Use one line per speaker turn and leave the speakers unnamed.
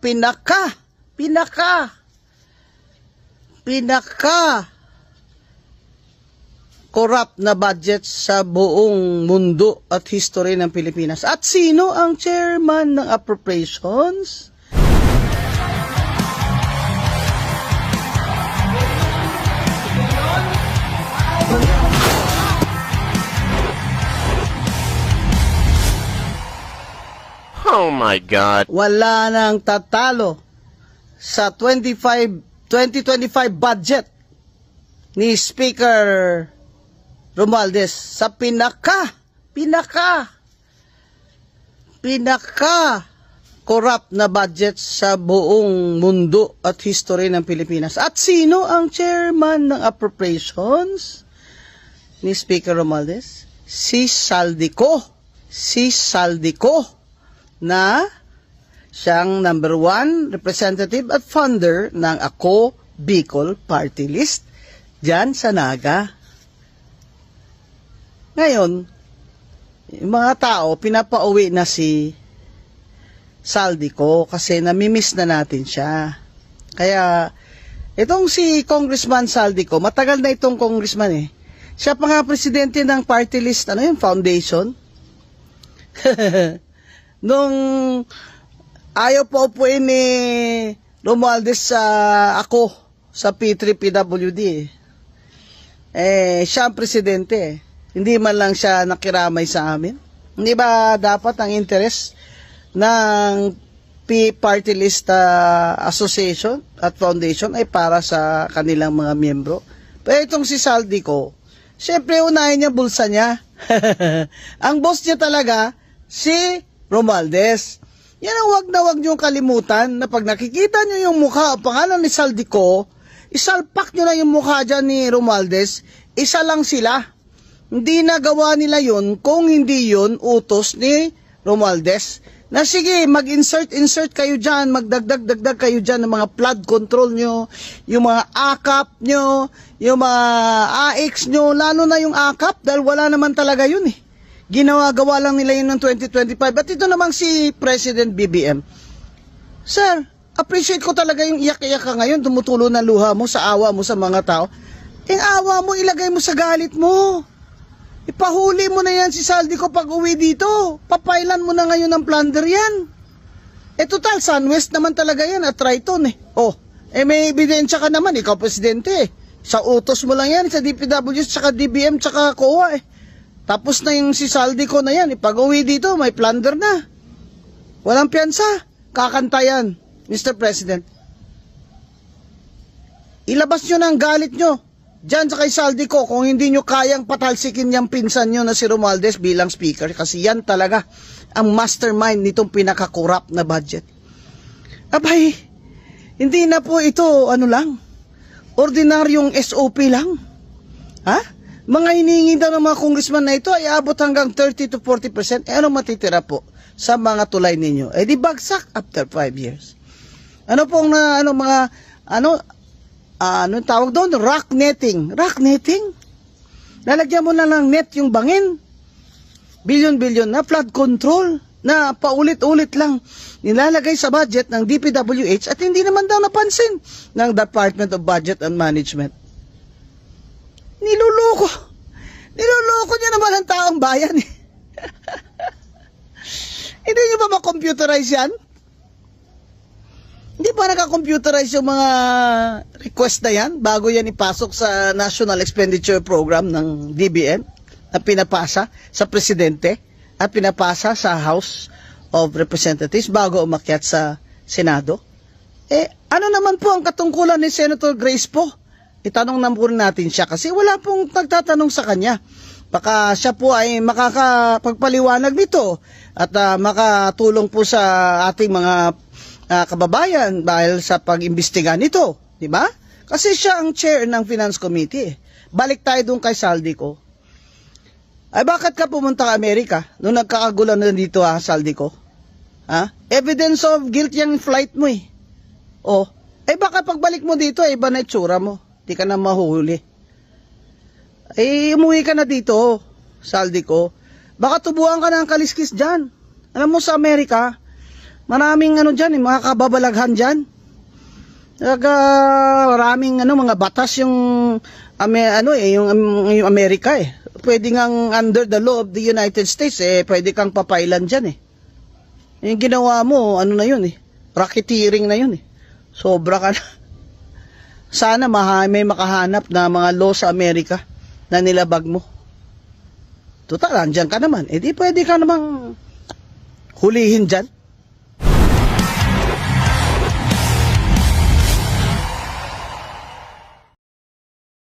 pinaka corrupt na budget sa buong mundo at history ng Pilipinas. At sino ang chairman ng appropriations?
Oh my God.
Wala nang tatalo sa 2025 budget ni Speaker Romualdez sa pinaka corrupt na budget sa buong mundo at history ng Pilipinas. At sino ang chairman ng appropriations ni Speaker Romualdez? Si Saldico na siyang number 1 representative at founder ng Ako Bicol Party List dyan sa Naga. Ngayon, yung mga tao, pinapauwi na si Saldico kasi namimiss na natin siya. Kaya, itong si Congressman Saldico, matagal na itong congressman eh. Siya pa nga presidente ng party list, foundation. Nung ayaw pa upuin ni Romualdez sa ako, sa P3PWD siya ang presidente eh. Hindi man lang siya nakiramay sa amin. Hindi ba dapat ang interest ng Party List Association at Foundation ay para sa kanilang mga miyembro? Pero itong si Saldico, syempre unahin niya bulsa niya. Ang boss niya talaga, si Romualdez. Yan ang wag niyong kalimutan na pag nakikita niyo yung mukha o pangalan ni Saldico, isalpak niyo na yung mukha dyan ni Romualdez, isa lang sila. Hindi nagawa nila yun kung hindi yun utos ni Romualdez. Na sige, mag-insert kayo dyan, magdagdag kayo dyan ng mga flood control nyo, yung mga AKAP nyo, yung mga AX nyo, lalo na yung AKAP dahil wala naman talaga yun eh. Ginawa-gawa lang nila yun ng 2025. At ito namang si President BBM. Sir, appreciate ko talaga yung iyak-iyak ka ngayon, tumutulo na luha mo sa awa mo sa mga tao. Yung awa mo, ilagay mo sa galit mo. Ipahuli mo na yan si Saldico pag uwi dito. Papailan mo na ngayon ng plunder yan. Total, SunWest naman talaga yan at Triton eh. May ebidensya ka naman, ikaw presidente eh. Sa utos mo lang yan, sa DPWs, tsaka DBM, tsaka COA eh. Tapos na yung si Saldico na yan, pag uwi dito, may plunder na. Walang piyansa. Kakanta yan, Mr. President. Ilabas nyo na ang galit nyo diyan sa kay Saldico kung hindi nyo kayang patalsikin niyang pinsan nyo na si Romualdez bilang speaker kasi yan talaga ang mastermind nitong pinaka-corrupt na budget. Abay, hindi na po ito ordinaryong SOP lang. Mga hinihingi daw ng mga congressman na ito ay abot hanggang 30 to 40%. Ano matitira po sa mga tulay ninyo? Di bagsak after 5 years. Ano pong anong tawag doon? Rock netting. Rock netting? Lalagyan mo na lang net yung bangin. Bilyon-bilyon na flood control na paulit-ulit lang nilalagay sa budget ng DPWH at hindi naman daw napansin ng Department of Budget and Management. Niluloko niya naman ang taong bayan eh. Hindi nyo ba ma-computerize yan? Hindi pa naka-computerize yung mga request na yan bago yan ipasok sa National Expenditure Program ng DBM na pinapasa sa Presidente at pinapasa sa House of Representatives bago umakyat sa Senado? Ano naman po ang katungkulan ni Senator Grace po? Itanong na po natin siya kasi wala pong nagtatanong sa kanya. Baka siya po ay makakapagpaliwanag nito at makatulong po sa ating mga kababayan dahil sa pag-imbestiga nito, di ba? Kasi siya ang chair ng Finance Committee. Balik tayo doon kay Saldico. Ay bakit ka pumunta ka Amerika nung nagkakagulan na dito Saldico? Evidence of guilt yung flight mo eh. Baka pagbalik mo dito iba na itsura mo. Di ka na mahuli. Umuwi ka na dito, Saldico. Baka tubuhan ka ng kaliskis dyan. Alam mo sa Amerika, Maraming ano dyan, mga kababalaghan dyan. Maraming mga batas yung yung Amerika eh. Pwede ngang under the law of the United States pwede kang papailan dyan eh. Yung ginawa mo, na yun eh. Racketeering na yun eh. Sobra ka na. Sana may makahanap na mga law sa Amerika na nilabag mo. Total, andyan ka naman. Di pwede ka namang hulihin dyan.